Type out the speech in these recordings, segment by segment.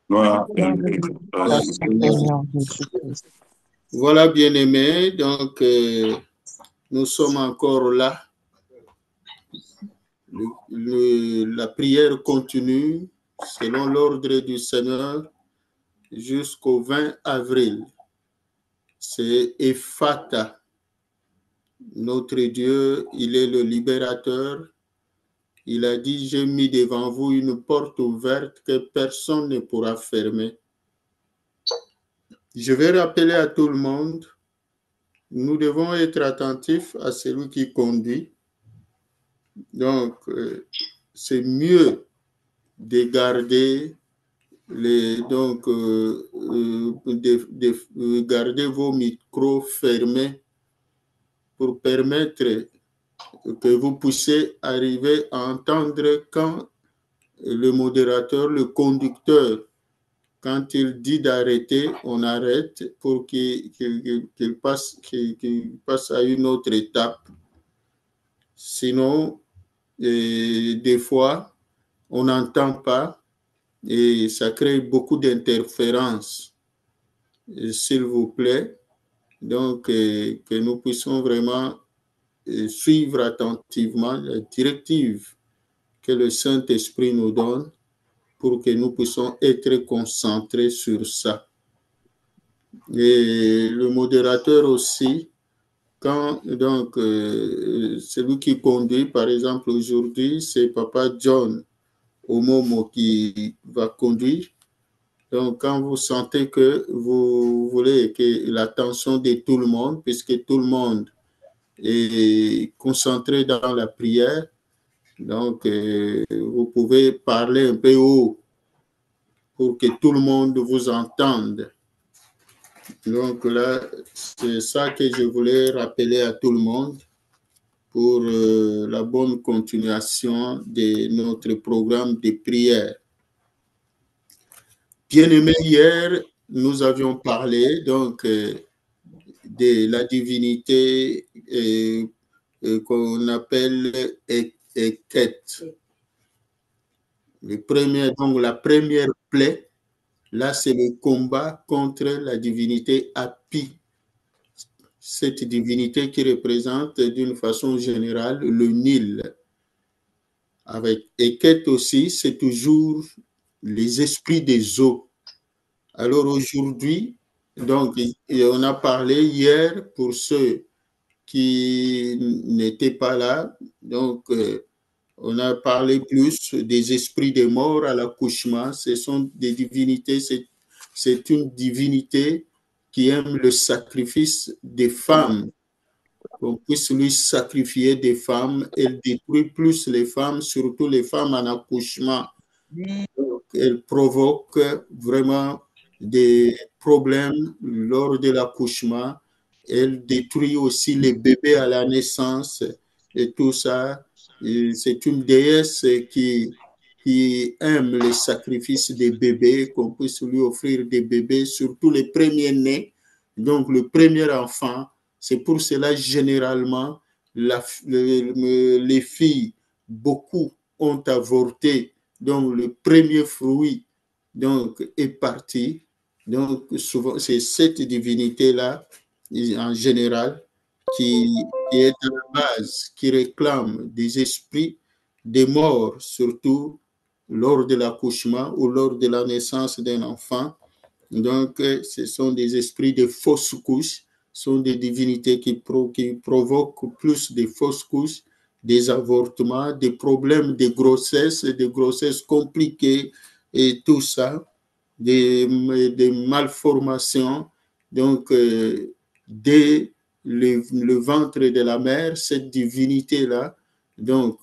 Gloire et Merci, Seigneur Jésus-Christ. Voilà, bien-aimés, donc nous sommes encore là. La prière continue selon l'ordre du Seigneur jusqu'au 20 avril. C'est Ephata. Notre Dieu, il est le libérateur. Il a dit, j'ai mis devant vous une porte ouverte que personne ne pourra fermer. Je vais rappeler à tout le monde, nous devons être attentifs à celui qui conduit. Donc, c'est mieux de garder garder vos micros fermés pour permettre que vous puissiez arriver à entendre quand le modérateur, le conducteur, quand il dit d'arrêter, on arrête pour qu'il passe à une autre étape. Sinon, des fois, on n'entend pas et ça crée beaucoup d'interférences. S'il vous plaît, donc que nous puissions vraiment suivre attentivement la directive que le Saint-Esprit nous donne pour que nous puissions être concentrés sur ça. Et le modérateur aussi, quand donc celui qui conduit, par exemple aujourd'hui, c'est Papa John Omomo qui va conduire. Donc quand vous sentez que vous voulez que l'attention de tout le monde, puisque tout le monde est concentré dans la prière, donc vous pouvez parler un peu haut pour que tout le monde vous entende. Donc là, c'est ça que je voulais rappeler à tout le monde pour la bonne continuation de notre programme de prière. Bien-aimés, hier, nous avions parlé donc de la divinité qu'on appelle Eket. Donc la première plaie, là, c'est le combat contre la divinité Api. Cette divinité qui représente d'une façon générale le Nil. Avec Eket aussi, c'est toujours les esprits des eaux. Alors aujourd'hui, donc, on a parlé hier pour ceux qui n'étaient pas là. Donc, on a parlé plus des esprits des morts à l'accouchement. Ce sont des divinités, c'est une divinité qui aime le sacrifice des femmes. Qu'on puisse lui sacrifier des femmes. Elle détruit plus les femmes, surtout les femmes en accouchement. Donc, elle provoque vraiment des problèmes lors de l'accouchement. Elle détruit aussi les bébés à la naissance et tout ça. C'est une déesse qui aime le sacrifice des bébés, qu'on puisse lui offrir des bébés, surtout les premiers-nés, donc le premier enfant. C'est pour cela, généralement, les filles, beaucoup ont avorté. Donc, le premier fruit donc, est parti. Donc, souvent, c'est cette divinité-là, en général, qui est à la base, qui réclame des esprits des morts, surtout lors de l'accouchement ou lors de la naissance d'un enfant. Donc, ce sont des esprits de fausses couches, sont des divinités qui provoquent plus de fausses couches, des avortements, des problèmes de grossesses compliquées et tout ça, des malformations. Donc, dès le ventre de la mère, cette divinité-là, donc,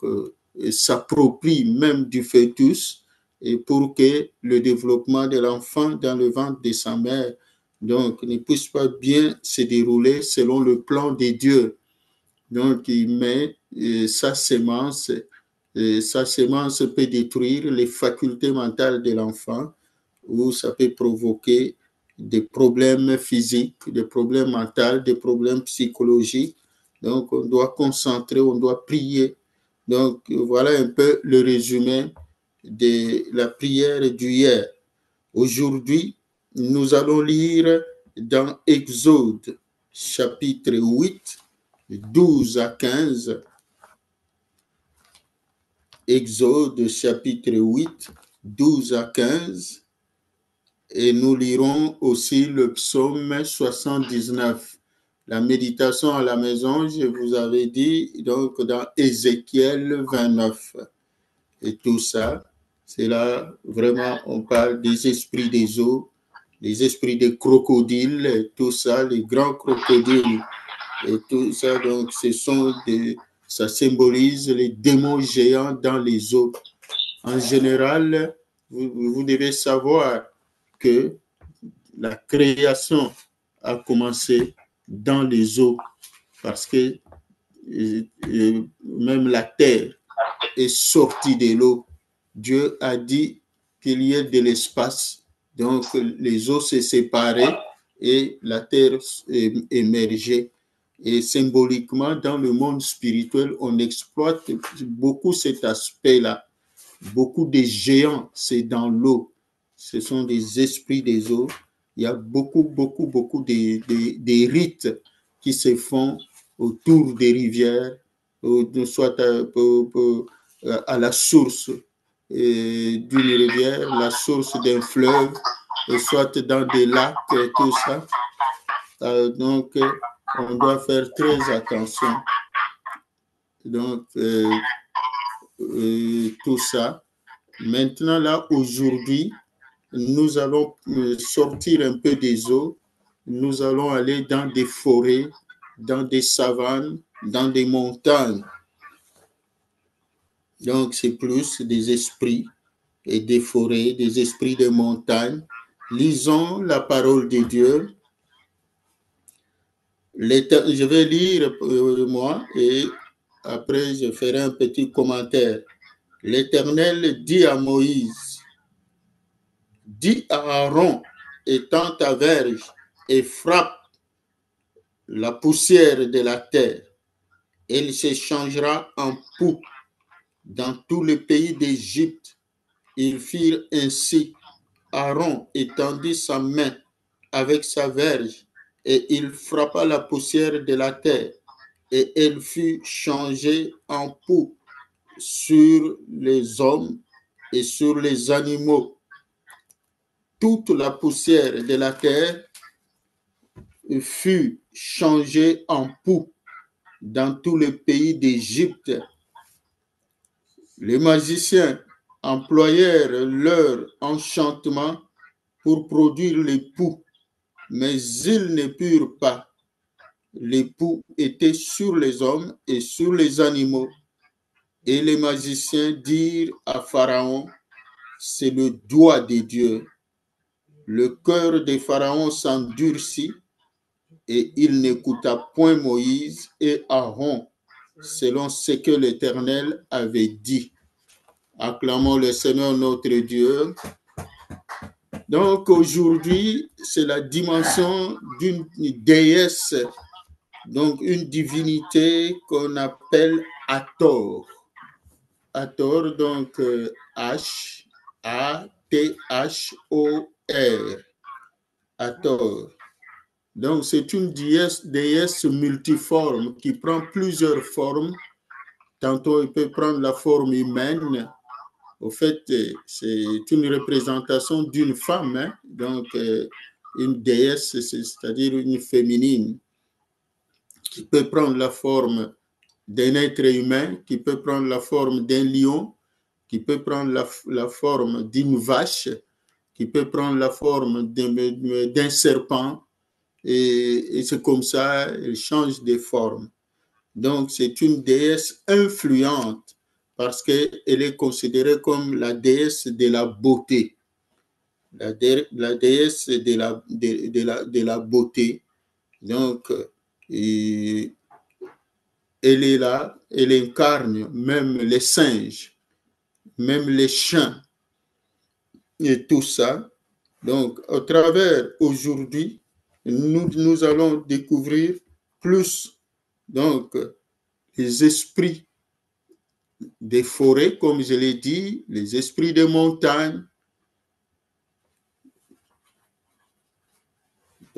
s'approprie même du fœtus et pour que le développement de l'enfant dans le ventre de sa mère donc, ne puisse pas bien se dérouler selon le plan de Dieu. Donc, il met sa sémence peut détruire les facultés mentales de l'enfant ou ça peut provoquer des problèmes physiques, des problèmes mentaux, des problèmes psychologiques. Donc, on doit concentrer, on doit prier. Donc, voilà un peu le résumé de la prière d'hier. Aujourd'hui, nous allons lire dans Exode, chapitre 8, 12 à 15. Exode, chapitre 8, 12 à 15. Et nous lirons aussi le psaume 79. La méditation à la maison, je vous avais dit, donc dans Ézéchiel 29. Et tout ça, c'est là, vraiment, on parle des esprits des eaux, les esprits des crocodiles, et tout ça, les grands crocodiles. Et tout ça, donc, ça symbolise les démons géants dans les eaux. En général, vous devez savoir que la création a commencé dans les eaux parce que même la terre est sortie de l'eau. Dieu a dit qu'il y ait de l'espace, donc les eaux se séparaient et la terre émergeait. Et symboliquement, dans le monde spirituel, on exploite beaucoup cet aspect-là. Beaucoup de géants, c'est dans l'eau. Ce sont des esprits des eaux. Il y a beaucoup de rites qui se font autour des rivières, soit à la source d'une rivière, la source d'un fleuve, soit dans des lacs, tout ça. Donc, on doit faire très attention. Donc, tout ça. Maintenant, là, aujourd'hui, nous allons sortir un peu des eaux. Nous allons aller dans des forêts, dans des savanes, dans des montagnes. Donc, c'est plus des esprits et des forêts, des esprits de montagne. Lisons la parole de Dieu. Je vais lire moi et après je ferai un petit commentaire. L'Éternel dit à Moïse, dis à Aaron, étends ta verge et frappe la poussière de la terre. Elle se changera en poux dans tout le pays d'Égypte. Ils firent ainsi. Aaron étendit sa main avec sa verge et il frappa la poussière de la terre et elle fut changée en poux sur les hommes et sur les animaux. Toute la poussière de la terre fut changée en poux dans tout le pays d'Égypte. Les magiciens employèrent leur enchantement pour produire les poux, mais ils ne purent pas. Les poux étaient sur les hommes et sur les animaux. Et les magiciens dirent à Pharaon, c'est le doigt de Dieu. Le cœur de Pharaon s'endurcit et il n'écouta point Moïse et Aaron, selon ce que l'Éternel avait dit. Acclamons le Seigneur notre Dieu. Donc aujourd'hui, c'est la dimension d'une déesse, donc une divinité qu'on appelle Hathor. Hathor, donc H-A-T-H-O-R. Hathor. Donc c'est une déesse multiforme qui prend plusieurs formes. Tantôt, il peut prendre la forme humaine. Au fait, c'est une représentation d'une femme, hein? Donc une déesse, c'est-à-dire une féminine, qui peut prendre la forme d'un être humain, qui peut prendre la forme d'un lion, qui peut prendre la forme d'une vache, qui peut prendre la forme d'un serpent, et c'est comme ça, elle change de forme. Donc, c'est une déesse influente parce qu'elle est considérée comme la déesse de la beauté. La déesse de la beauté. Donc, elle est là, elle incarne même les singes, même les chiens et tout ça. Donc, au travers, aujourd'hui, nous allons découvrir plus, donc, les esprits des forêts, comme je l'ai dit, les esprits des montagnes,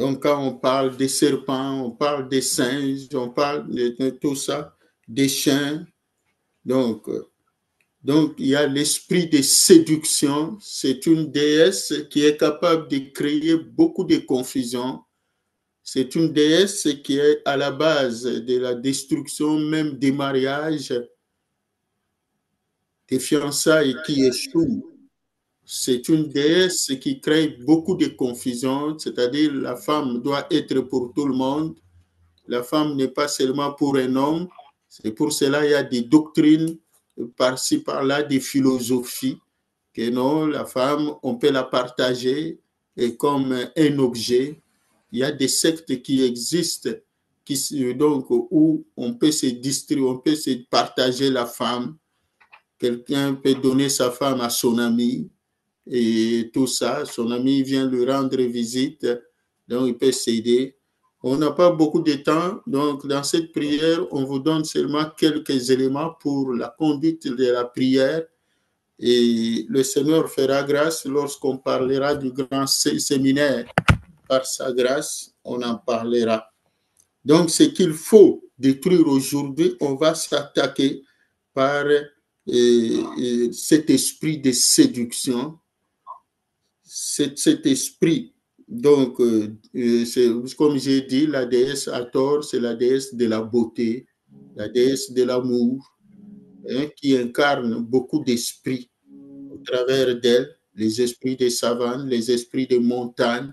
Donc, quand on parle des serpents, on parle des singes, on parle de tout ça, des chiens. Donc, il y a l'esprit de séduction. C'est une déesse qui est capable de créer beaucoup de confusion. C'est une déesse qui est à la base de la destruction même des mariages, des fiançailles qui échouent. C'est une déesse qui crée beaucoup de confusion, c'est-à-dire la femme doit être pour tout le monde. La femme n'est pas seulement pour un homme. C'est pour cela qu'il y a des doctrines par-ci, par-là, des philosophies, que non, la femme, on peut la partager et comme un objet. Il y a des sectes qui existent donc, où on peut se distribuer, on peut se partager la femme. Quelqu'un peut donner sa femme à son ami et tout ça. Son ami vient lui rendre visite, donc il peut s'aider. On n'a pas beaucoup de temps, donc dans cette prière, on vous donne seulement quelques éléments pour la conduite de la prière. Et le Seigneur fera grâce lorsqu'on parlera du grand séminaire. Par sa grâce, on en parlera. Donc, ce qu'il faut détruire aujourd'hui, on va s'attaquer par cet esprit de séduction, cet esprit. Donc, comme j'ai dit, la déesse Hathor, c'est la déesse de la beauté, la déesse de l'amour, hein, qui incarne beaucoup d'esprits au travers d'elle, les esprits des savanes, les esprits des montagnes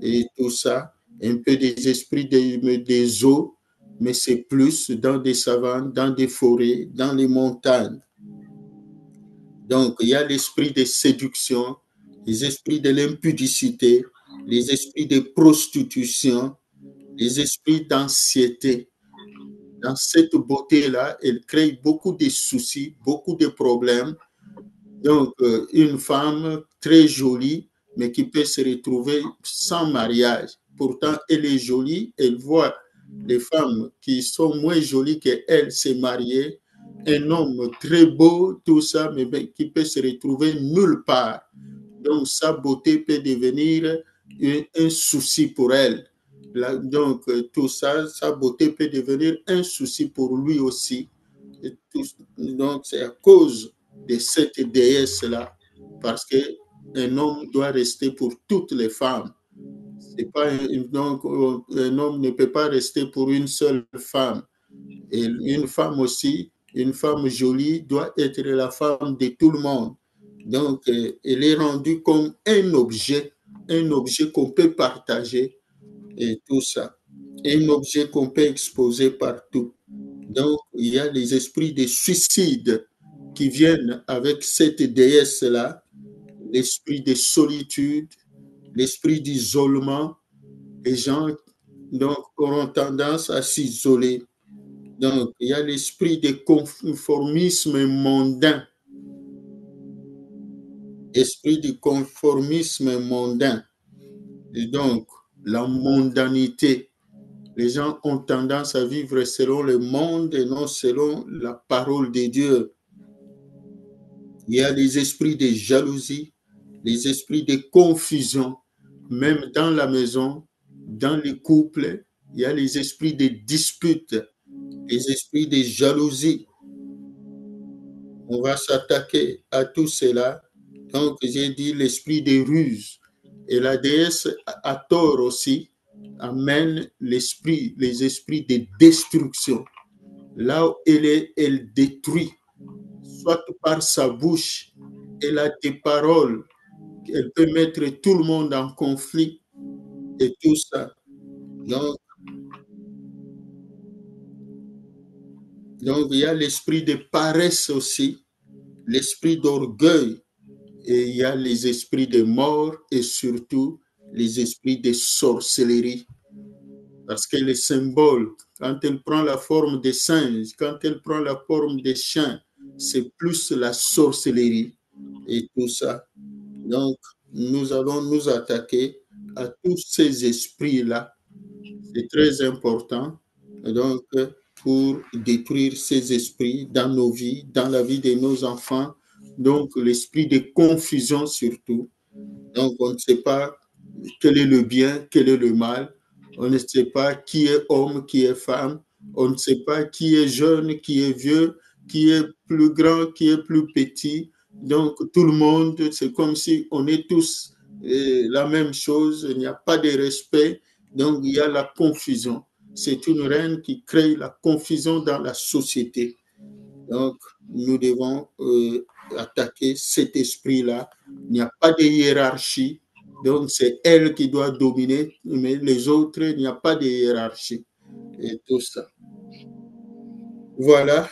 et tout ça, un peu des esprits des eaux, mais c'est plus dans des savanes, dans des forêts, dans les montagnes. Donc, il y a l'esprit de séduction, les esprits de l'impudicité, les esprits de prostitution, les esprits d'anxiété. Dans cette beauté-là, elle crée beaucoup de soucis, beaucoup de problèmes. Donc, une femme très jolie, mais qui peut se retrouver sans mariage. Pourtant, elle est jolie, elle voit les femmes qui sont moins jolies qu'elle se marier, un homme très beau, tout ça, mais qui peut se retrouver nulle part. Donc, sa beauté peut devenir un souci pour elle. Donc, tout ça, sa beauté peut devenir un souci pour lui aussi. Donc, c'est à cause de cette déesse-là, parce qu'un homme doit rester pour toutes les femmes. C'est pas donc, un homme ne peut pas rester pour une seule femme. Et une femme aussi, une femme jolie, doit être la femme de tout le monde. Donc, elle est rendue comme un objet qu'on peut partager et tout ça. Un objet qu'on peut exposer partout. Donc, il y a les esprits de suicide qui viennent avec cette déesse-là, l'esprit de solitude, l'esprit d'isolement. Les gens donc, auront tendance à s'isoler. Donc, il y a l'esprit de conformisme mondain. Esprit du conformisme mondain. Et donc, la mondanité. Les gens ont tendance à vivre selon le monde et non selon la parole de Dieu. Il y a les esprits de jalousie, les esprits de confusion, même dans la maison, dans les couples, il y a les esprits de dispute, les esprits de jalousie. On va s'attaquer à tout cela. Donc, j'ai dit l'esprit des ruses. Et la déesse Hathor aussi amène les esprits de destruction. Là où elle est, elle détruit, soit par sa bouche, elle a des paroles, elle peut mettre tout le monde en conflit et tout ça. Donc il y a l'esprit de paresse aussi, l'esprit d'orgueil, et il y a les esprits de mort et surtout les esprits de sorcellerie. Parce que les symboles, quand elle prend la forme des singes, quand elle prend la forme des chiens, c'est plus la sorcellerie et tout ça. Donc, nous allons nous attaquer à tous ces esprits-là. C'est très important. Donc, pour détruire ces esprits dans nos vies, dans la vie de nos enfants. Donc, l'esprit de confusion surtout. Donc, on ne sait pas quel est le bien, quel est le mal. On ne sait pas qui est homme, qui est femme. On ne sait pas qui est jeune, qui est vieux, qui est plus grand, qui est plus petit. Donc, tout le monde, c'est comme si on est tous la même chose. Il n'y a pas de respect. Donc, il y a la confusion. C'est une reine qui crée la confusion dans la société. Donc, nous devons attaquer cet esprit-là. Il n'y a pas de hiérarchie. Donc, c'est elle qui doit dominer, mais les autres, il n'y a pas de hiérarchie. Et tout ça. Voilà.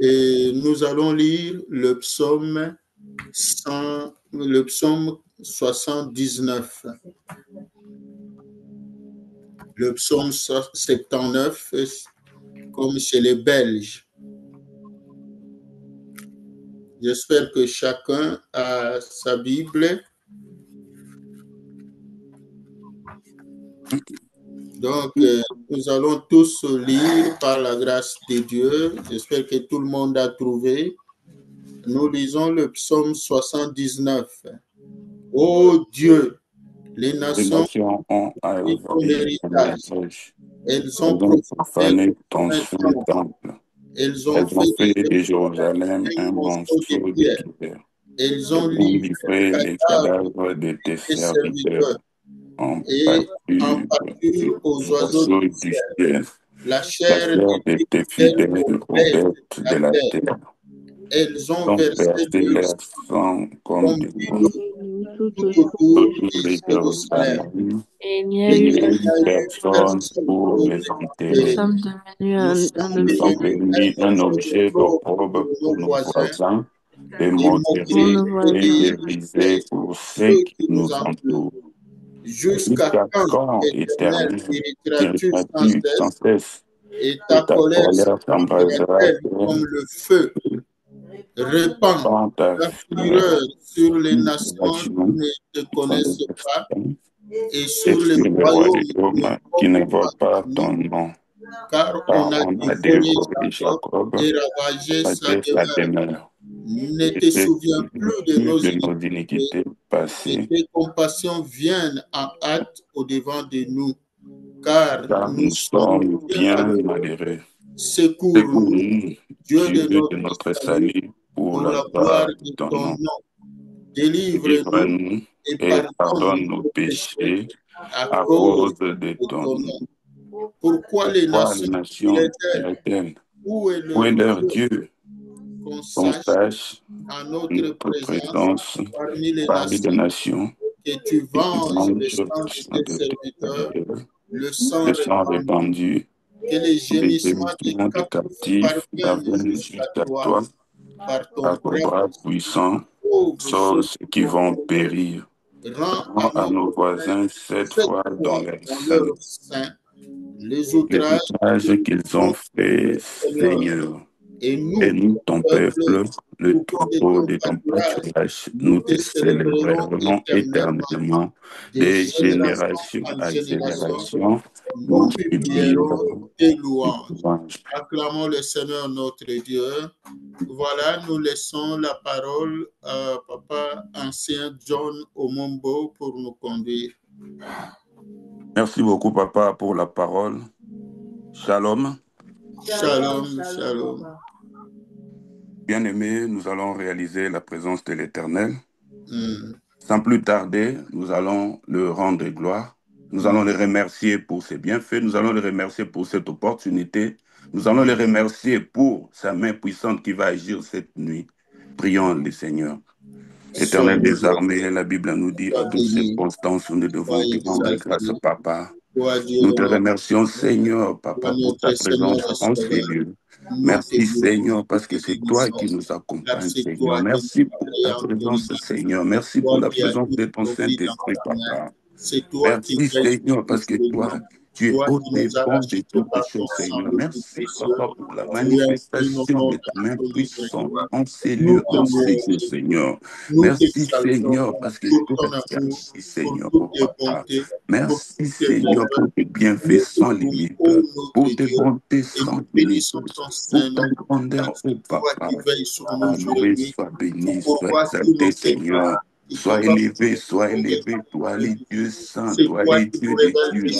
Et nous allons lire le psaume 79. Le psaume 79, comme chez les Belges. J'espère que chacun a sa Bible. Donc, nous allons tous lire par la grâce de Dieu. J'espère que tout le monde a trouvé. Nous lisons le psaume 79. Ô Dieu, les nations ont ton héritage. Elles ont profané ton saint temple. Elles ont fait de Jérusalem un monceau de pierre. Elles ont livré les cadavres de tes serviteurs en pâture aux oiseaux du ciel. La chair de tes fidèles aux bêtes de la terre. Elles ont versé leur sang comme de l'eau tout autour de Jérusalem. Et il n'y a eu personne pour les enterrer. Nous sommes devenus un objet d'opprobre pour nos voisins, de moquerie et de risée pour ceux qui nous entourent. Jusqu'à quand, Éternel, irriteras-tu sans cesse, et ta colère s'embrasera comme le feu. Répands ta fureur sur les nations qui ne te connaissent pas et sur les royaumes qui ne voient pas ton nom. Car on a dévoré Jacob et ravagé sa demeure. Ne te souviens plus de nos iniquités passées. Tes compassions viennent en hâte au-devant de nous, car nous sommes bien malheureux. Secours-nous, Dieu de notre salut, pour la gloire de ton nom. Délivre-nous et pardonne nos péchés à cause de ton nom. Pourquoi les nations diraient-elles, où est leur Dieu? Qu'on sache à notre présence parmi les nations que tu venges le sang de tes serviteurs, le sang répandu, que les gémissements des captifs parviennent jusqu'à toi par ton bras puissant, sauve ceux qui vont périr. Rends à nos voisins cette fois dans leur sein les outrages qu'ils ont faits, Seigneur. Et nous, ton peuple, le troupeau de ton pâturage, nous te célébrerons éternellement, de génération à génération. Nous publierons tes louanges. Acclamons le Seigneur notre Dieu. Voilà, nous laissons la parole à Papa ancien John Omombo pour nous conduire. Merci beaucoup, Papa, pour la parole. Shalom. Shalom, shalom. Bien-aimés, nous allons réaliser la présence de l'Éternel. Sans plus tarder, nous allons le rendre gloire. Nous allons le remercier pour ses bienfaits. Nous allons le remercier pour cette opportunité. Nous allons le remercier pour sa main puissante qui va agir cette nuit. Prions le Seigneur. Éternel des armées, la Bible nous dit à toutes circonstances, nous devons te rendre grâce, Papa. Nous te remercions, Seigneur, Papa, pour ta présence en ces lieux. Merci, Seigneur, parce que c'est toi qui nous accompagnes, Seigneur. Merci pour ta présence, Seigneur. Merci pour la présence de ton Saint-Esprit, Papa. Merci, Seigneur, parce que toi, tu es au-devant de toutes choses, Seigneur. Merci, Papa, pour la manifestation de ta main puissante en ces lieux, en ces jours, Seigneur. Merci, Seigneur, parce que tout est ainsi, Seigneur, oh Papa. Merci, Seigneur, pour tes bienfaits sans limite, pour tes bontés sans limite, pour ta grandeur, oh Papa. Loué soit béni, soit exalté, Seigneur. Sois élevé, toi les dieux saints, toi les dieux des dieux,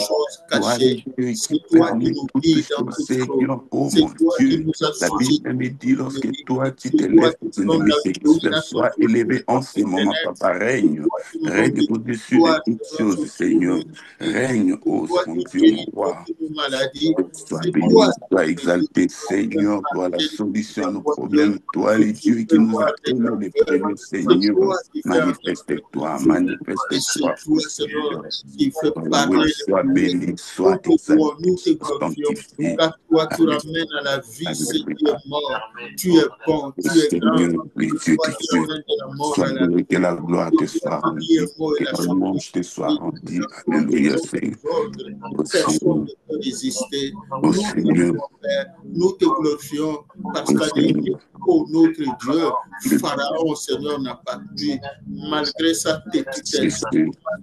toi les dieux qui permet toutes choses, Seigneur, oh mon Dieu. La Bible me dit, lorsque toi tu t'élèves aux ennemis, c'est qui soit élevé en ce moment, papa, règne au-dessus de toutes choses, Seigneur, règne, oh mon Dieu, mon roi. Sois béni, sois exalté, Seigneur, toi la solution à nos problèmes, toi les dieux qui nous appellent les premiers, Seigneur, manifeste-toi, manifeste-toi, Seigneur. Oui, sois béni, sois exalté, sois sanctifié. Toi, tu ramènes à la vie ce qui est mort. Tu es bon, tu es grand. Sois béni, que la gloire te soit rendue, que la louange te soit rendue. Alléluia, Seigneur. Personne ne peut résister. Nous te glorifions parce que oh, notre Dieu, Pharaon, Seigneur, n'a pas pu, malgré sa têtitude,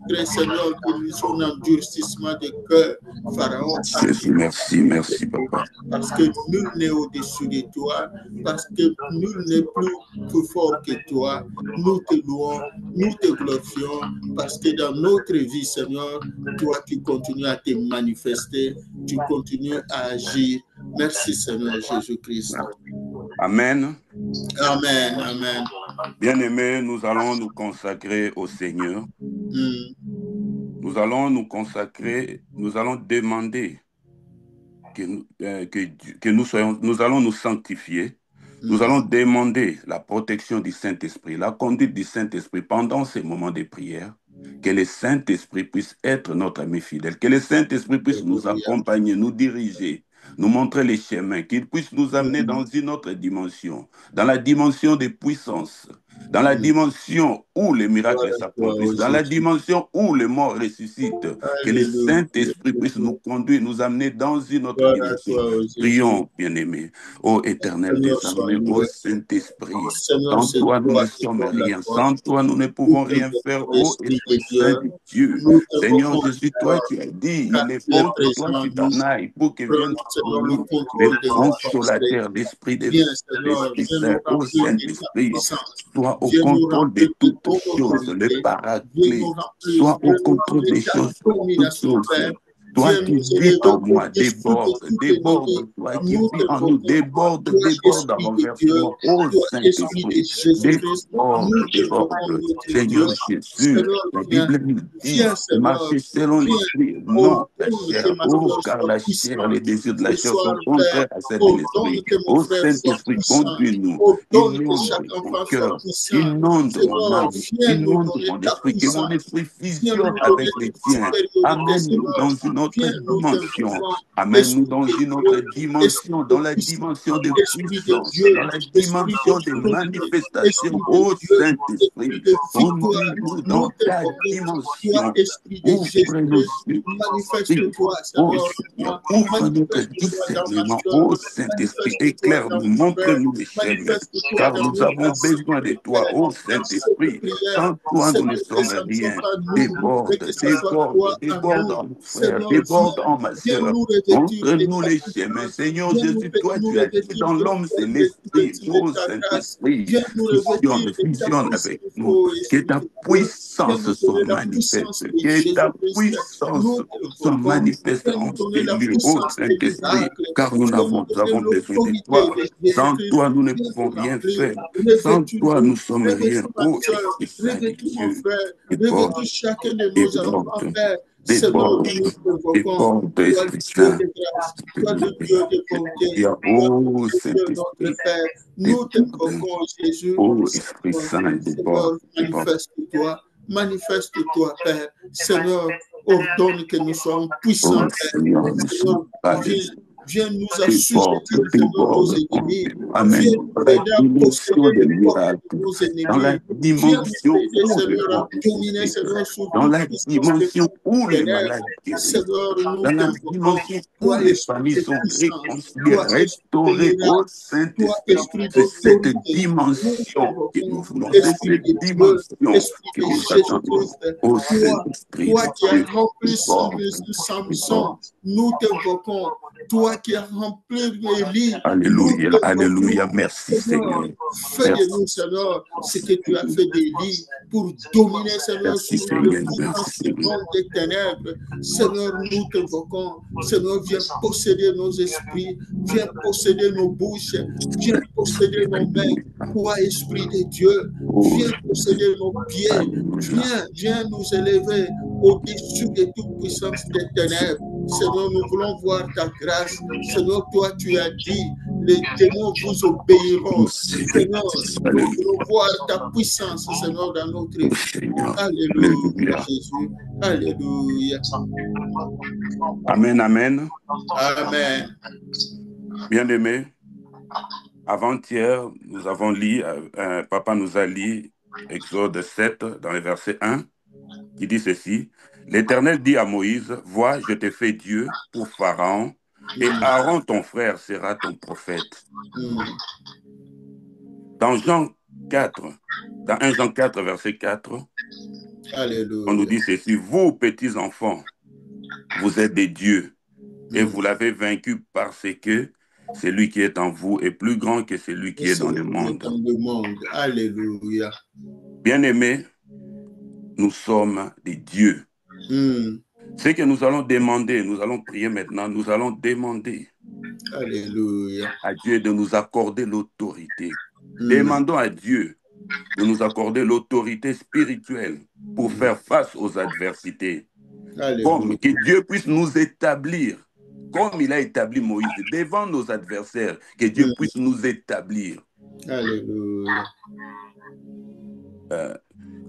malgré, Seigneur, son endurcissement de cœur, Pharaon a pu. Merci, papa. Parce que nul n'est au-dessus de toi, parce que nul n'est plus fort que toi. Nous te louons, nous te glorifions, parce que dans notre vie, Seigneur, toi, tu continues à te manifester, tu continues à agir. Merci, Seigneur Jésus-Christ. Amen. Amen, amen. Bien-aimés, nous allons nous consacrer au Seigneur. Nous allons nous consacrer, nous allons demander que nous allons nous sanctifier. Nous allons demander la protection du Saint-Esprit, la conduite du Saint-Esprit pendant ces moments de prière. Que le Saint-Esprit puisse être notre ami fidèle, que le Saint-Esprit puisse nous accompagner, nous diriger, nous montrer les chemins, qu'il puisse nous amener dans une autre dimension, dans la dimension de puissance, dans la dimension où les miracles s'accomplissent, dans la dimension où les morts ressuscitent, que le Saint-Esprit puisse nous conduire, nous amener dans une autre dimension. Prions, bien-aimés. Ô Éternel désormais, ô Saint-Esprit, sans toi nous ne sommes rien, sans toi nous ne pouvons rien faire, ô Esprit Saint de Dieu. Seigneur Jésus, toi tu as dit, il est bon que toi tu t'en ailles pour que vienne le consolateur, l'Esprit de l'Esprit Saint, ô Saint-Esprit, soit au contrôle de toutes choses, le paraclet, soit au contrôle des choses, toutes choses. Toi qui vis en moi, déborde, toi qui vis en nous, déborde à renversement. Oh Saint-Esprit, déborde. Seigneur Jésus, la Bible nous dit, marcher selon l'Esprit, non la chair. Oh, car la chair, les désirs de la chair sont contraires à celle de l'Esprit. Oh Saint-Esprit, conduis-nous, inonde mon cœur, inonde mon âme, inonde mon esprit, que mon esprit fusionne avec les tiens. Amène-nous dans une autre dimension. Amène-nous dans une autre dimension, dans la dimension de puissance, dans la dimension de manifestation. Ô Saint-Esprit, conduis-nous dans ta dimension. Ouvre nos yeux. Ô Seigneur, ouvre notre discernement. Ô Saint-Esprit, éclaire-nous, montre-nous les chemins, car nous avons besoin de toi, ô Saint-Esprit. Sans toi, nous ne sommes rien. Déborde en mon frère, déborde en ma soeur. Montre-nous les chemins. Seigneur Jésus, toi, tu as dit dans l'homme, c'est l'Esprit. Ô Saint-Esprit, fusionne avec nous. Que ta puissance soit manifeste. Que ta puissance soit manifeste en ce lieu, ô Saint-Esprit, car nous avons besoin de toi. Sans toi, nous ne pouvons rien faire. Sans toi, nous sommes rien. Ô Esprit Saint de Dieu, déborde, Esprit Saint. Oh Saint-Esprit, nous te convoquons, Jésus. Oh Esprit Saint, déborde. Manifeste-toi, Père. Seigneur, ordonne que nous soyons puissants, Père. Viens nous assujettir nos ennemis. Viens nous aider à posséder les portes de nos ennemis. Dans la dimension dans la dimension où les malades guérissent, dans la dimension où les familles sont réconciliées, restaurées au Saint-Esprit. C'est cette dimension que nous voulons, c'est cette dimension que nous attendons au Saint-Esprit. Toi qui as rempli Samson, nous t'invoquons. Toi toi qui as rempli Élie. Alléluia, alléluia, merci Seigneur. Fais de nous, Seigneur, ce que tu as fait d'Élie pour dominer, Seigneur, sur le monde des ténèbres. Seigneur, nous t'invoquons. Seigneur, viens posséder nos esprits, viens posséder nos bouches, viens posséder nos mains. Toi, Esprit de Dieu, viens posséder nos pieds, viens nous élever au-dessus de toute puissance des ténèbres. Seigneur, nous voulons voir ta grâce. Seigneur, toi, tu as dit, les démons vous obéiront. Seigneur, nous voulons voir ta puissance, Seigneur, dans notre vie. Alléluia, Jésus. Alléluia. Amen, amen. Amen. Bien-aimés, avant-hier, nous avons lu, papa nous a lu Exode 7 dans le verset 1, qui dit ceci. L'Éternel dit à Moïse, vois, je te fais Dieu pour Pharaon, et Aaron, ton frère, sera ton prophète. Dans Jean 4, dans 1 Jean 4, verset 4, Alléluia. On nous dit ceci, vous, petits enfants, vous êtes des dieux, et vous l'avez vaincu parce que celui qui est en vous est plus grand que celui qui est dans le monde. Alléluia. Bien-aimés, nous sommes des dieux. Ce que nous allons demander, nous allons prier maintenant, nous allons demander Alléluia. à Dieu de nous accorder l'autorité. Demandons à Dieu de nous accorder l'autorité spirituelle pour faire face aux adversités. Comme que Dieu puisse nous établir, comme il a établi Moïse, devant nos adversaires, que Dieu puisse nous établir. Alléluia.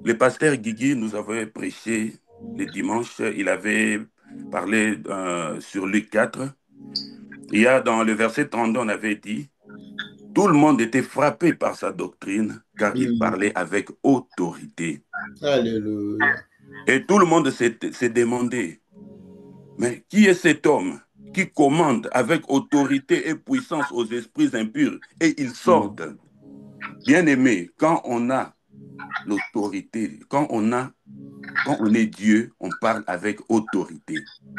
Le pasteur Guigui nous avait prêché le dimanche, il avait parlé sur Luc 4. Il y a dans le verset 32, on avait dit, tout le monde était frappé par sa doctrine, car il parlait avec autorité. Alléluia. Et tout le monde s'est demandé, mais qui est cet homme qui commande avec autorité et puissance aux esprits impurs et ils sortent? Bien-aimé, quand on a l'autorité, quand on est Dieu, on parle avec autorité.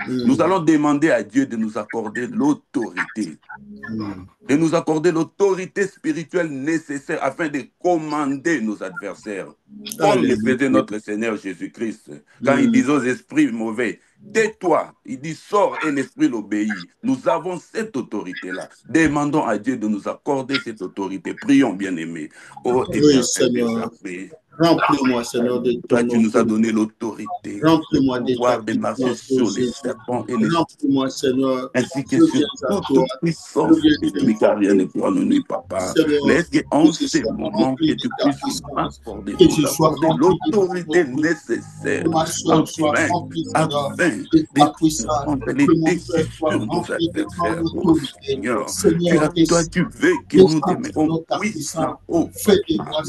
Nous allons demander à Dieu de nous accorder l'autorité, de nous accorder l'autorité spirituelle nécessaire afin de commander nos adversaires. Comme le faisait notre Seigneur Jésus-Christ, quand il disait aux esprits mauvais, tais-toi, il dit sors et l'esprit l'obéit. Nous avons cette autorité-là. Demandons à Dieu de nous accorder cette autorité. Prions, bien-aimés. Oh, oui, Seigneur. Remplis-moi, Seigneur, de ton toi, tu nous as donné l'autorité. Remplis-moi de pouvoir de marcher sur les serpents et les Remplis-moi, Seigneur, ainsi que sur toute puissance ennemi, car rien ne pourra nous nuire, papa. Laisse qu'en ces moments que tu puisses m'accorder l'autorité nécessaire afin de prendre les décisions de nos adversaires. Oh Seigneur, toi tu veux que nous demeurons puissants. Oh Seigneur,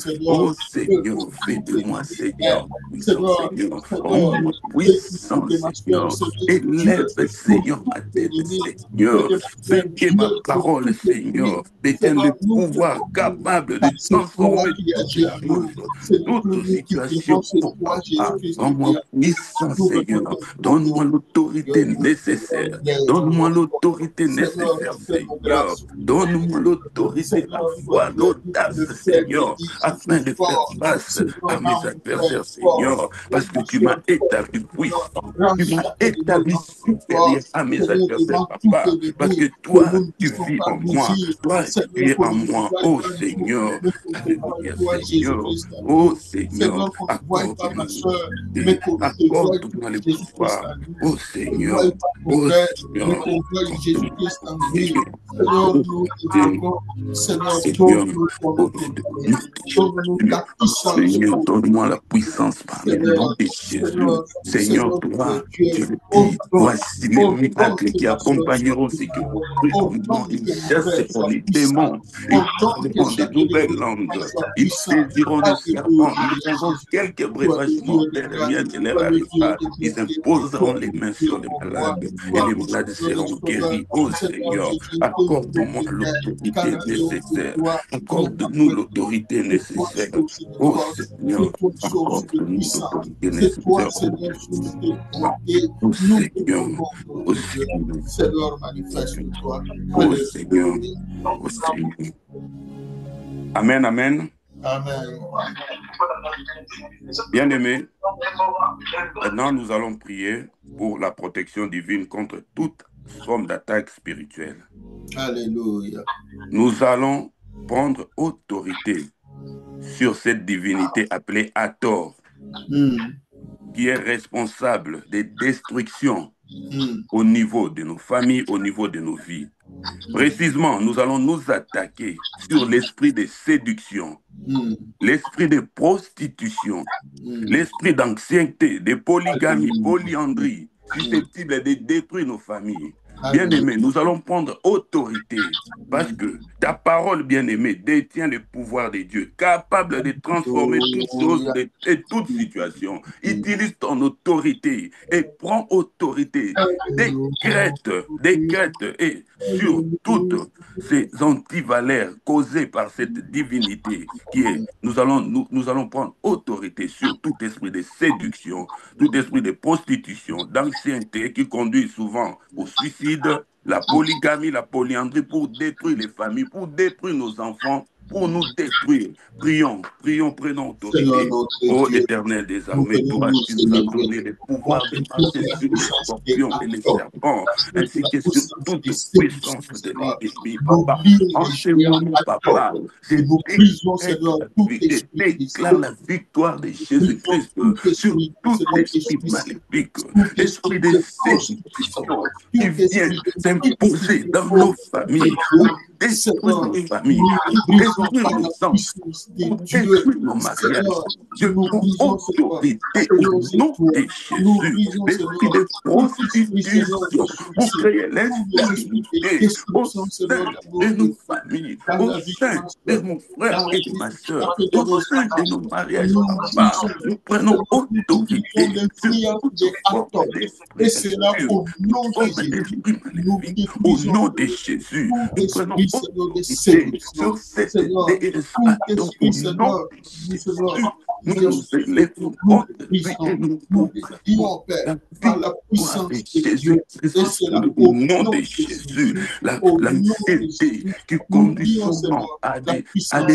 fais de moi, Seigneur, puissant, Seigneur, rends-moi puissant, Seigneur, élève, Seigneur, ma tête, Seigneur, fais que ma parole, Seigneur, détienne le pouvoir capable de transformer toute situation, rends-moi puissant, Seigneur, donne-moi l'autorité nécessaire, donne-moi l'autorité nécessaire, Seigneur, donne-moi l'autorité, la foi, l'audace, Seigneur, afin de faire face à mes adversaires, Seigneur, parce que tu m'as établi puissant, tu m'as établi supérieur à mes adversaires, papa, parce que toi, tu vis en moi, toi, tu es en moi, oh Seigneur, alléluia, Seigneur, oh Seigneur, accorde-moi le pouvoir, oh Seigneur, oh Seigneur, Seigneur, donne-moi la puissance par le nom de Jésus. Seigneur, toi, tu le dis, voici les miracles qui accompagneront ceux qui vont prier. Ils chasseront les démons, ils parleront de nouvelles langues, ils saisiront les serpents, ils auront quelques breuvages mortels, rien ne leur arrivera. Ils imposeront les mains sur les malades et les malades seront guéris. Oh Seigneur, accorde-moi l'autorité nécessaire, accorde-nous l'autorité nécessaire. Oh Seigneur, toi, source de accorde-nous puissance. l'autorité C'est toi, nécessaire. Seigneur, source de bonté. Oh Nous te Seigneur, demandons oh aujourd'hui, Seigneur, Seigneur, manifeste-toi. oh Seigneur, oh Seigneur. Amen, amen. Amen. Bien-aimés, maintenant nous allons prier pour la protection divine contre toute forme d'attaque spirituelle. Alléluia. Nous allons prendre autorité sur cette divinité appelée Hathor, qui est responsable des destructions au niveau de nos familles, au niveau de nos vies. Précisément, nous allons nous attaquer sur l'esprit de séduction, l'esprit de prostitution, l'esprit d'ancienneté, de polygamie, polyandrie, susceptible de détruire nos familles. Bien-aimés, nous allons prendre autorité parce que ta parole, bien-aimée, détient le pouvoir de Dieu, capable de transformer toutes choses et toute situation. Utilise ton autorité et prends autorité. Décrète et sur toutes ces antivaleurs causées par cette divinité qui est, nous allons prendre autorité sur tout esprit de séduction, tout esprit de prostitution, d'ancienneté qui conduit souvent au suicide, la polygamie, la polyandrie pour détruire les familles, pour détruire nos enfants, pour nous détruire. Prions, prenons autorité. Ô Éternel des armées, toi, tu nous as donné le pouvoir de marcher sur les scorpions et les serpents, ainsi que sur toute puissance de l'ennemi, papa. Enchaînement, papa. Je déclare la victoire de Jésus-Christ sur tout esprit maléfique, esprit de séduction qui vient s'imposer dans nos familles, détruire nos familles, détruire nos enfants, détruire nos mariages. Je prends autorité au nom de Jésus, l'esprit de prostitution, pour créer l'instabilité au sein de nos familles, au sein de mon frère et de ma soeur, au sein de nos mariages, papa. Nous prenons autorité sur toute forme d'esprit maléfique, au nom de Jésus. Nous prenons autorité sur cette déesse Hathor, au nom de Jésus. Nous nous élèvons contre lui et nous pouvons la puissance de Jésus-Christ, au nom de Jésus. L'anxiété qui conduit souvent à des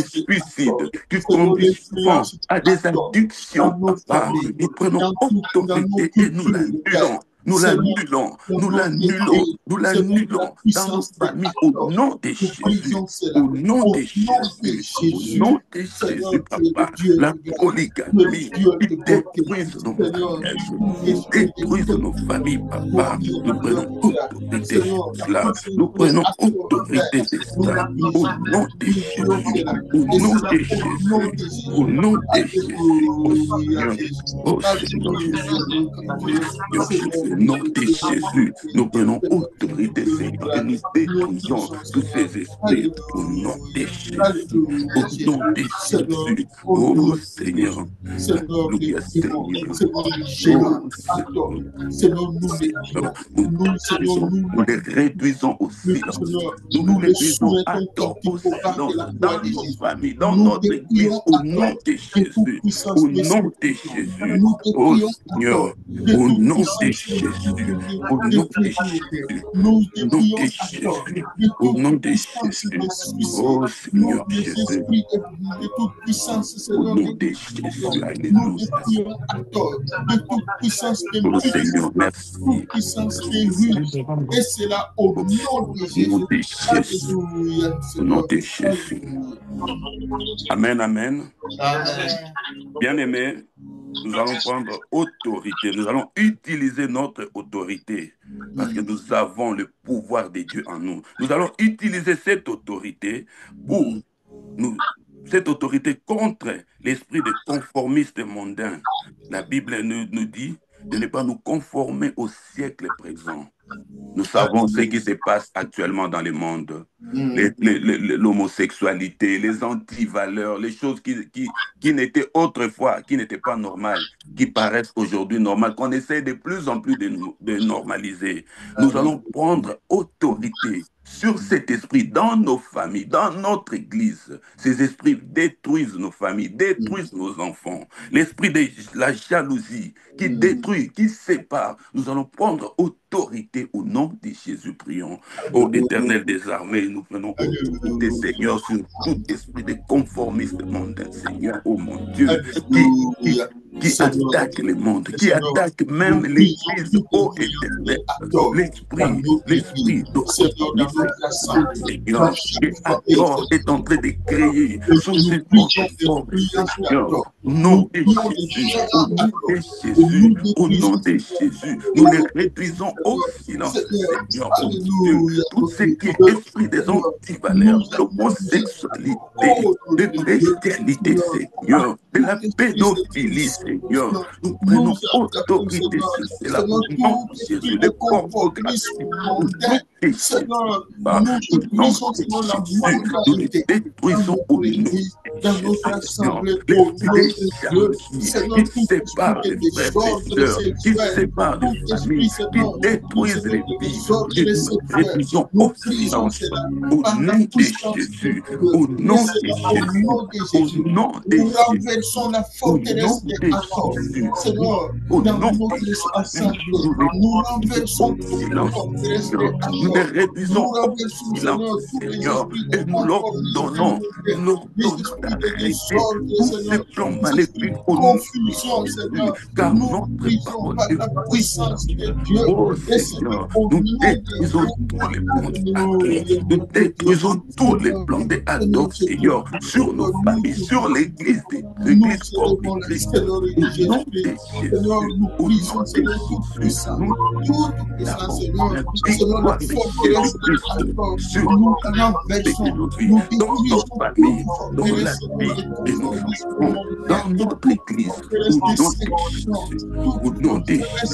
suicides, qui conduit souvent à des addictions, papa. Nous prenons autorité et nous l'annulons. Nous l'annulons dans nos familles au nom de Jésus, au nom de Jésus, papa. La polygamie qui détruise nos mariages, qui détruise nos familles, papa. Nous prenons autorité sur cela. Nous prenons autorité de cela au nom de Jésus, au nom de Jésus, au nom de Jésus. Oh Seigneur Jésus, au nom de Jésus, nous prenons autorité, Seigneur, et nous détruisons tous ces esprits au nom de Jésus, au nom de Jésus. Oh Seigneur, alléluia Seigneur. Nous les réduisons au silence. Nous les réduisons à tort au silence dans nos familles, dans notre église, au nom de Jésus, au nom de Jésus. Oh Seigneur, au nom de Jésus, au nom de Jésus, au nom de Jésus, au nom de Jésus. Oh Seigneur Jésus, au nom de Jésus, alléluia. Oh Seigneur, merci. Et c'est là au nom de Jésus. Au nom de Jésus. Amen, amen. Bien-aimés, nous allons prendre autorité. Nous allons utiliser notre autorité parce que nous avons le pouvoir de Dieu en nous. Nous allons utiliser cette autorité pour cette autorité contre l'esprit de conformiste mondain. La Bible nous dit de ne pas nous conformer au siècle présent, Nous savons ce qui se passe actuellement dans le monde. L'homosexualité, les antivaleurs, les choses qui n'étaient autrefois, qui n'étaient pas normales, qui paraissent aujourd'hui normales, qu'on essaie de plus en plus de normaliser. Nous allons prendre autorité sur cet esprit dans nos familles, dans notre église. Ces esprits détruisent nos familles, détruisent nos enfants. L'esprit de la jalousie qui détruit, qui sépare. Nous allons prendre autorité au nom de Jésus, prions. Ô Éternel des armées, nous prenons autorité, Seigneur, sur tout esprit de conformisme mondain, Seigneur, ô mon Dieu, qui attaque le monde, qui attaque même l'Église, ô Éternel, l'esprit Seigneur, qui est en train de créer sous cette forme, Seigneur, au nom de Jésus, au nom de Jésus, nous les réduisons au silence, Seigneur, ô Dieu, tout ce qui est esprit des antivaleurs, l'homosexualité, de bestialité, Seigneur, de la pédophilie, Seigneur, nous prenons autorité sur cela, au nom de Jésus, de pornographie, nous les détruisons au nom de Jésus, l'esprit de jalousie qui sépare les frères et sœurs, qui sépare les familles, qui détruisent les vies, nous réduisons au silence, au nom de Jésus, au nom de Jésus, au nom de Jésus, la forteresse des accords. Seigneur, dans notre assemblée, nous renversons toute la forteresse des accords. nous les réduisons au silence, Seigneur, et nous leur donnons d'arrêter tous ces plans maléfiques au nom de Jésus, car notre parole est puissante. Oh Seigneur, nous détruisons tous les plans de nous détruisons tous les plans de Adam, Seigneur, sur nos familles, sur l'église corps de Christ. Au nom de Jésus, au nom de Jésus, nous la victoire de Jésus-Christ sur nos vies, dans nos familles, dans la vie de nos enfants, dans notre église, au nom de Jésus, au nom de Jésus,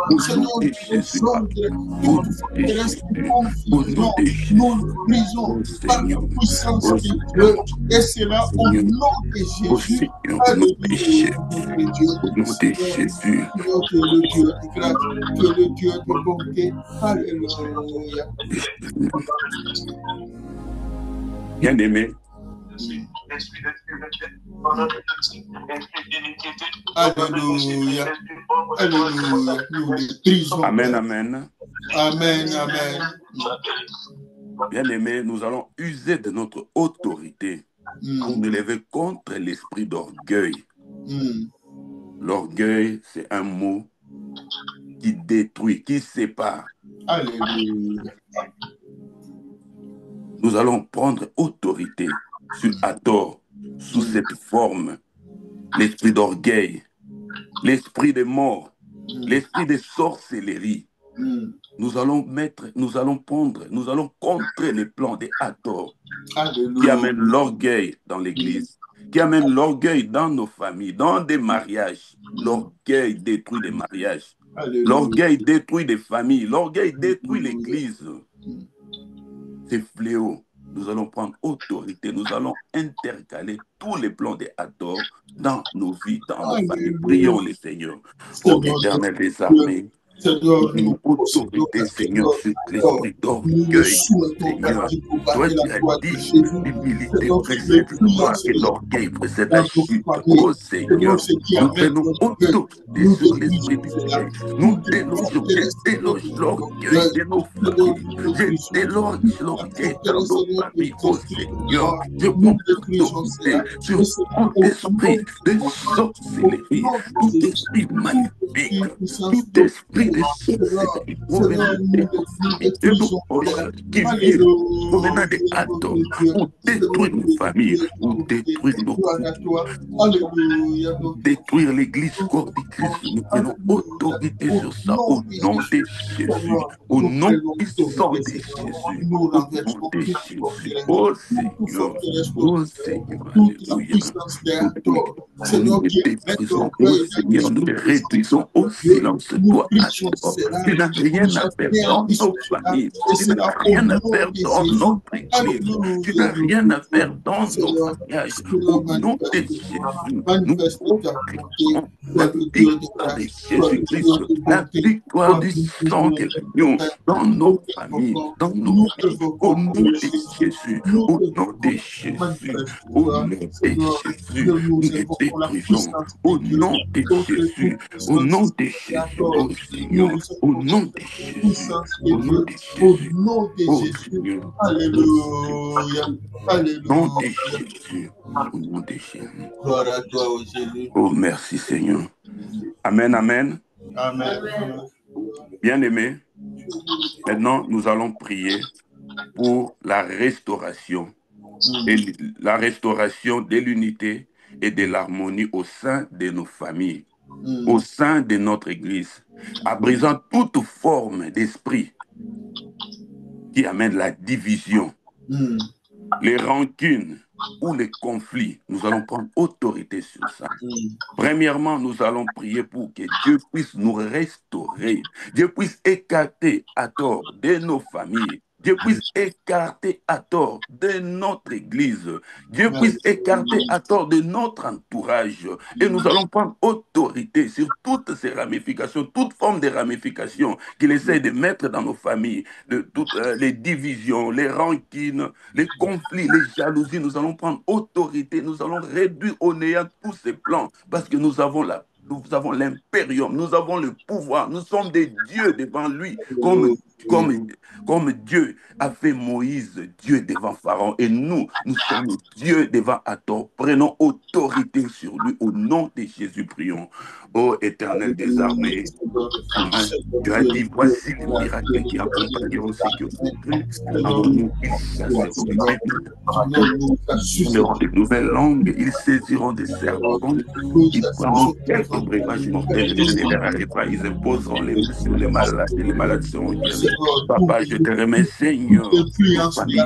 au nom de Jésus, au nom de Jésus, nous brisons par la puissance de Dieu, et cela au nom de Jésus. Au nom de Jésus, Que le Dieu de bonté, alléluia. Bien-aimé, alléluia, alléluia, nous les brisons. Amen, amen. Amen, amen. Bien-aimé, nous allons user de notre autorité pour nous lever contre l'esprit d'orgueil. L'orgueil, c'est un mot qui détruit, qui sépare. Alléluia. Nous allons prendre autorité sur Hathor, sous cette forme, l'esprit d'orgueil, l'esprit de mort, l'esprit de sorcellerie. Nous allons contrer les plans de Hathor qui amènent l'orgueil dans l'église, qui amène l'orgueil dans nos familles, dans des mariages. L'orgueil détruit les mariages. L'orgueil détruit des familles. L'orgueil détruit l'église. C'est fléau. Nous allons prendre autorité. Nous allons intercaler tous les plans des Hathor dans nos vies, dans nos familles. Prions le Seigneur. Ô Éternel des armées, nous autorité, Seigneur, sur l'esprit d'orgueil, Seigneur. Toi, tu as dit, l'humilité précède le roi et l'orgueil précède la chute. Oh Seigneur, nous prenons autorité sur l'esprit d'orgueil. Nous délogeons, je déloge l'orgueil de nos familles. Je déloge l'orgueil dans nos familles. Oh Seigneur, je prends autorité sur tout esprit de sorcellerie, tout esprit maléfique, tout esprit de sorcellerie de nos proches qui viennent provenant des Hathor pour détruire nos familles, pour détruire nos détruire l'église corps de Christ. Nous prenons autorité sur ça au nom de Jésus, au nom puissant de Jésus, au nom de Jésus. Oh Seigneur, alléluia. Nous les détruisons, oh Seigneur, nous les réduisons au silence. Toi, Tu n'as rien à faire dans nos familles. Tu n'as rien à faire dans notre église. Tu n'as rien à faire dans nos mariages. Au nom de Jésus, nous proclamons la victoire de Jésus-Christ, la victoire du sang de l'agneau dans nos familles, dans nos vies. Au nom de Jésus, au nom de Jésus, au nom de Jésus, nous les détruisons. Au nom de Jésus, au nom de Jésus, oh Seigneur, au nom de Jésus, au nom de Jésus, oh Seigneur, Alléluia. au nom de Jésus, au nom de Jésus. Gloire à toi, oh Jésus. Oh, merci Seigneur. Amen, amen. Amen. Bien-aimés, maintenant nous allons prier pour la restauration, et la restauration de l'unité et de l'harmonie au sein de nos familles, au sein de notre Église, en brisant toute forme d'esprit qui amène la division, les rancunes ou les conflits. Nous allons prendre autorité sur ça. Premièrement, nous allons prier pour que Dieu puisse nous restaurer, Dieu puisse écarter à tort de nos familles, Dieu puisse écarter à tort de notre Église, Dieu puisse écarter à tort de notre entourage. Et nous allons prendre autorité sur toutes ces ramifications, toute forme de ramifications qu'il essaie de mettre dans nos familles, de toutes les divisions, les rancines, les conflits, les jalousies. Nous allons prendre autorité, nous allons réduire au néant tous ces plans parce que nous avons l'impérium, nous avons le pouvoir, nous sommes des dieux devant lui, comme Dieu a fait Moïse, Dieu devant Pharaon, et nous sommes Dieu devant Hathor. Prenons autorité sur lui, au nom de Jésus, prions. Ô Éternel des armées, tu as dit, voici les miracles qui accompagneront ceux qui ont ils seront de nouvelles langues, ils saisiront des serpents, ils prendront quelques breuvages mortels et ne les arrêteront pas, ils imposeront les mains sur les malades et les malades seront guéris. Papa, je te remercie, Seigneur,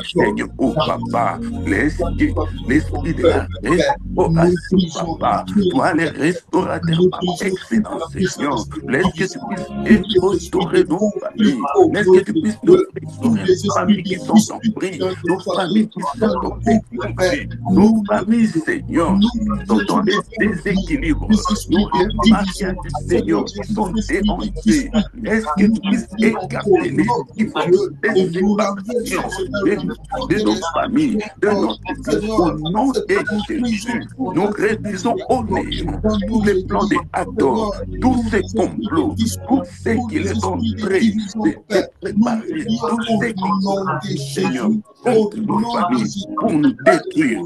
Seigneur, oh Papa, l'esprit de la restauration, Papa, toi les restaurateurs, Papa, excellent Seigneur, laisse que tu puisses restaurer nos familles, laisse que tu puisses nous restaurer nos familles qui sont en pris, nos familles qui sont en décliné, nos familles, Seigneur, qui sont dans les déséquilibres, nos mariages, Seigneur, qui sont dérangés, laisse que tu puisses écarter les de nos familles, de notre Église, au nom de Jésus, nous réduisons au néant tous les plans de Hathor, tous ces complots, tous ceux qui les ont préparés, tous ceux qui sont, Seigneur, contre nos familles, pour nous détruire,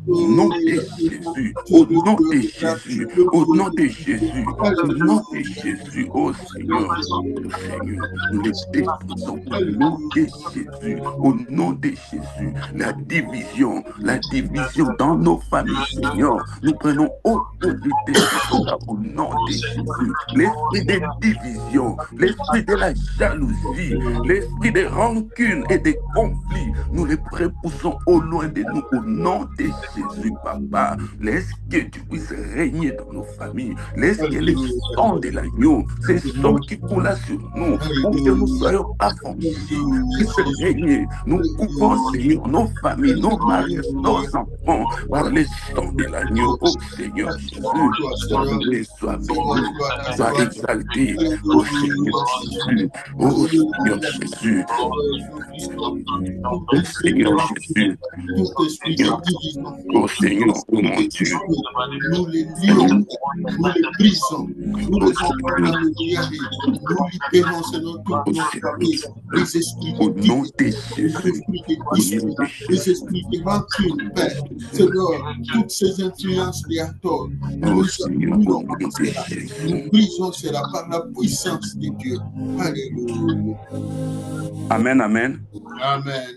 au nom de Jésus, au nom de Jésus, au nom de Jésus, au nom de Jésus, oh Seigneur, nous les détruisons au nom de Jésus, au nom de Jésus, la division dans nos familles, Seigneur, nous prenons autorité au nom de Jésus, l'esprit de division, l'esprit de la jalousie, l'esprit de rancune et de conflits, nous les repoussons au loin de nous, au nom de Jésus, Papa, laisse que tu puisses régner dans nos familles, laisse que les sang de l'agneau, ces sang qui coulent sur nous, pour que nous soyons affranchis, puissent régner, nous coupons, Seigneur, nos familles, nos maris, nos enfants, par les sang de l'agneau, oh Seigneur Jésus, sois béni, sois exalté, oh Seigneur Jésus, oh Seigneur Jésus, oh Seigneur Jésus, oh Seigneur, oh mon Dieu, nous les lions, nous les brisons, nous les envoyons dans le diable, nous libérons selon toute notre famille, les esprits de division, les esprits de rancune, Père, Seigneur, toutes ces influences de Hathor, nous brisons cela par la puissance de Dieu. Alléluia. Amen, amen. Amen.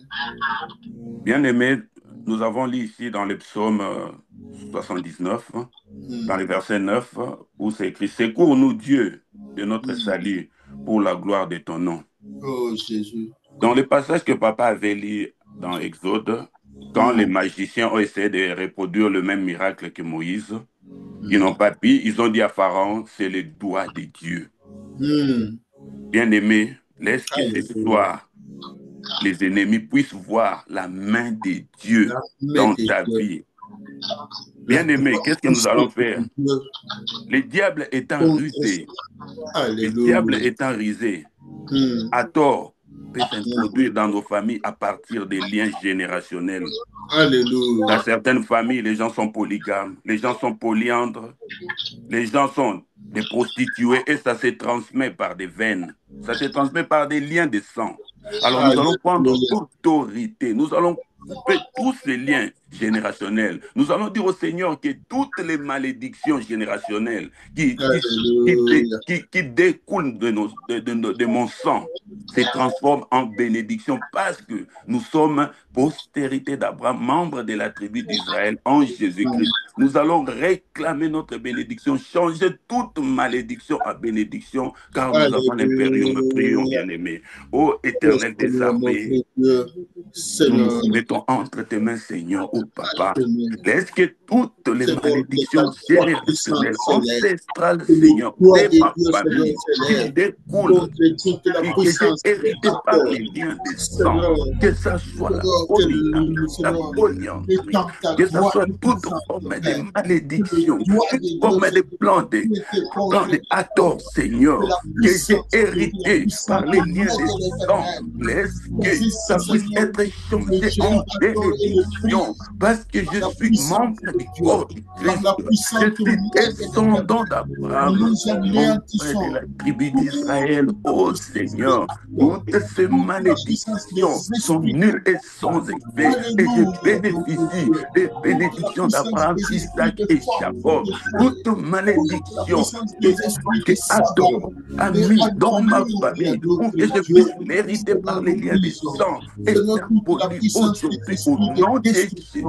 Bien-aimés, nous avons lu ici dans le psaume 79, dans le verset 9, où c'est écrit « Secours-nous, Dieu, de notre salut, pour la gloire de ton nom. » Oh, Jésus. Dans le passage que papa avait lu dans Exode, quand les magiciens ont essayé de reproduire le même miracle que Moïse, Ils n'ont pas pu. Ils ont dit à Pharaon, c'est le doigt de Dieu. Bien-aimé, laisse que ce soir, les ennemis puissent voir la main de Dieu dans ta vie. Bien-aimé, qu'est-ce que nous allons faire? Le diable étant rusé, à tort, peut s'introduire dans nos familles à partir des liens générationnels. Alléluia. Dans certaines familles, les gens sont polygames, les gens sont polyandres, les gens sont des prostituées et ça se transmet par des veines, ça se transmet par des liens de sang. Alors nous allons prendre autorité, nous allons couper tous ces liens générationnels. Nous allons dire au Seigneur que toutes les malédictions générationnelles qui découlent de mon sang se transforment en bénédiction parce que nous sommes postérité d'Abraham, membre de la tribu d'Israël en Jésus-Christ. Nous allons réclamer notre bénédiction, changer toute malédiction en bénédiction, car nous avons l'impérium. Prions, bien-aimés. Ô Éternel des armées, nous nous mettons entre tes mains, Seigneur, ô Papa. Laisse que toutes les malédictions générationnelles, ancestrales, Seigneur, de ma famille, qui découlent, que j'ai hérité par les liens de sang, que ça soit la polygamie, la polyandrie, que ça soit toute forme de malédiction, toute forme de plan de accord, Seigneur, que j'ai hérité par les liens de sang. Laisse que ça puisse être changé en bénédiction, parce que je suis membre du corps du Christ. Je suis descendant d'Abraham, membre de la tribu d'Israël. Oh Seigneur, toutes ces malédictions sont nulles et sans effet, et je bénéficie des bénédictions d'Abraham, Isaac et Jacob. Toute malédiction que Adam a mis dans ma famille pour que je puisse mériter par les liens du sang est aboli aujourd'hui au nom de Jésus,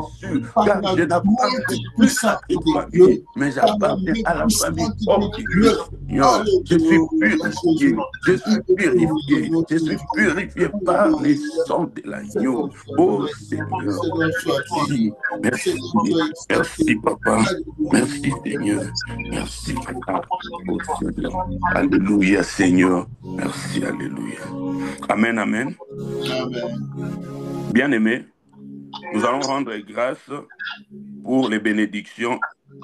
car je n'appartiens plus à cette famille, mais j'appartiens à la famille hors du Seigneur. Je suis purifié, je suis purifié, je suis purifié par les sang de l'agneau. Oh Seigneur, merci, merci Papa, merci Seigneur, merci Papa. Oh Seigneur, alléluia Seigneur, merci, alléluia. Amen, amen. Bien-aimés, nous allons rendre grâce pour les bénédictions.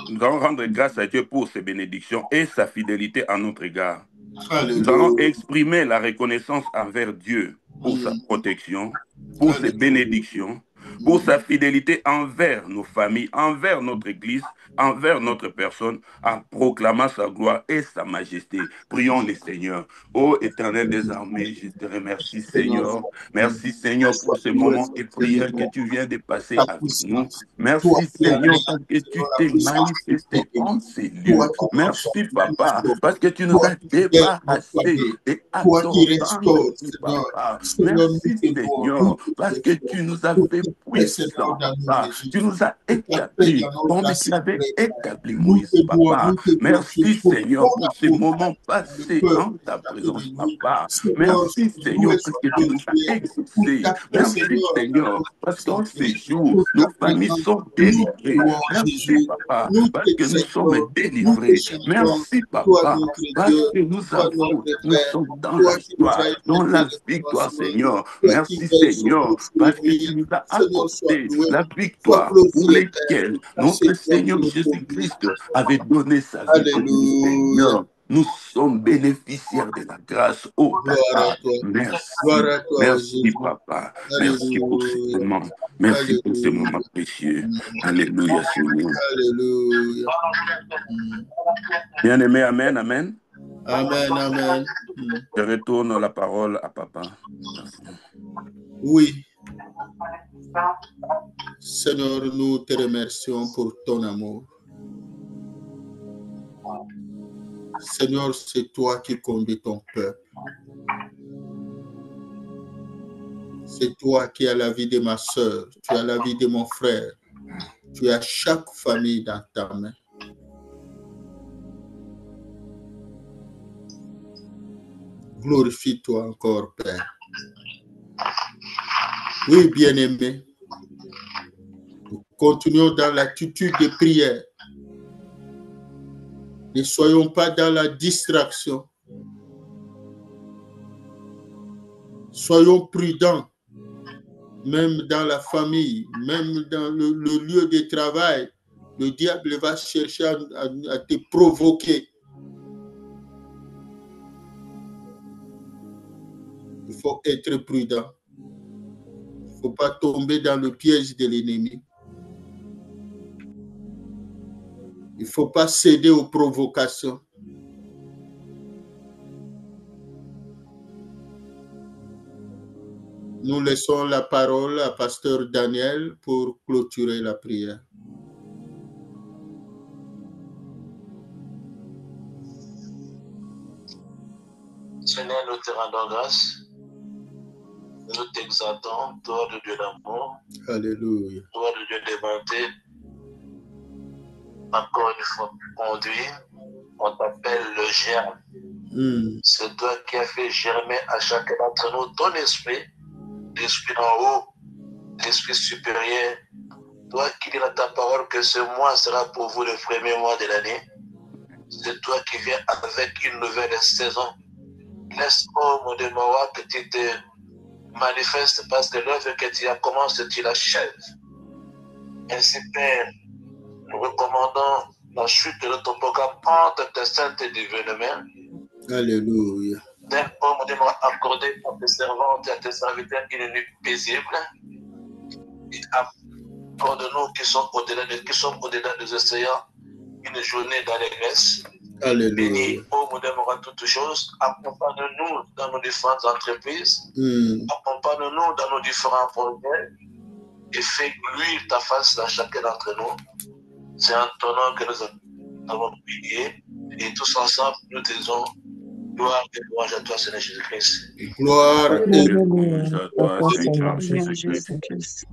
Nous allons rendre grâce à Dieu pour ses bénédictions et sa fidélité à notre égard. Nous allons exprimer la reconnaissance envers Dieu pour sa protection, pour ses bénédictions, pour sa fidélité envers nos familles, envers notre Église, envers notre personne, en proclamant sa gloire et sa majesté. Prions le Seigneur. Ô Éternel des armées, je te remercie Seigneur. Merci Seigneur pour ce moment de prière que tu viens de passer avec nous. Merci Seigneur parce que tu t'es manifesté en ces lieux. Merci Papa parce que tu nous as débarrassés et attendants, Papa. Merci Seigneur parce que tu nous as fait puissants, Papa. Tu nous as établis comme tu avais établi Moïse, Papa. Merci Seigneur pour ces moments passés en ta présence, Papa. Merci Seigneur parce que tu nous as exaucés. Merci Seigneur parce qu'en ces jours, nos familles sont délivrées. Merci Papa parce que nous sommes délivrés. Merci Papa parce que nous sommes dans la joie, dans la victoire, Seigneur. Merci Seigneur parce que tu nous as accordé la victoire pour lesquelles notre Seigneur Jésus-Christ avait donné sa vie pour nous, Seigneur. Nous sommes bénéficiaires de la grâce. Oh Papa, merci. Merci Papa. Merci pour ce moment. Merci pour ce moment précieux. Alléluia Seigneur. Alléluia. Bien-aimé, amen, amen. Amen, amen. Je retourne la parole à Papa. Merci. Oui. Seigneur, nous te remercions pour ton amour. Seigneur, c'est toi qui conduis ton peuple. C'est toi qui as la vie de ma soeur, tu as la vie de mon frère. Tu as chaque famille dans ta main. Glorifie-toi encore, Père. Oui, bien-aimé, nous continuons dans l'attitude de prière. Ne soyons pas dans la distraction. Soyons prudents, même dans la famille, même dans le lieu de travail. Le diable va chercher à te provoquer. Il faut être prudent. Il ne faut pas tomber dans le piège de l'ennemi. Il ne faut pas céder aux provocations. Nous laissons la parole à Pasteur Daniel pour clôturer la prière. Seigneur, nous te rendons grâce. Nous t'exaltons, toi de Dieu d'amour. Alléluia. Toi de Dieu de bonté. Encore une fois conduit, on t'appelle le germe. C'est toi qui as fait germer à chacun d'entre nous ton esprit, l'esprit d'en haut, l'esprit supérieur. Toi qui dis dans ta parole que ce mois sera pour vous le premier mois de l'année. C'est toi qui viens avec une nouvelle saison. Laisse, oh mon Dieu, que tu te manifestes parce que l'œuvre que tu as commencé, tu l'achèves. Ainsi, Père, nous recommandons la chute de ton programme entre tes saintes et divines mains. Alléluia. D'un homme de accorder à tes servantes et à tes serviteurs une nuit paisible. Et accorde-nous qui sont au-delà des océans une journée d'allégresse. Alléluia. Bénis, ô mon Dieu, toutes choses. Accompagne-nous dans nos différentes entreprises. Accompagne-nous dans nos différents projets. Et fais gluire ta face dans chacun d'entre nous. C'est en ton nom que nous avons prié. Et tous ensemble, nous disons gloire et louange à toi, Seigneur Jésus-Christ. Gloire et louange à toi, Seigneur Jésus-Christ.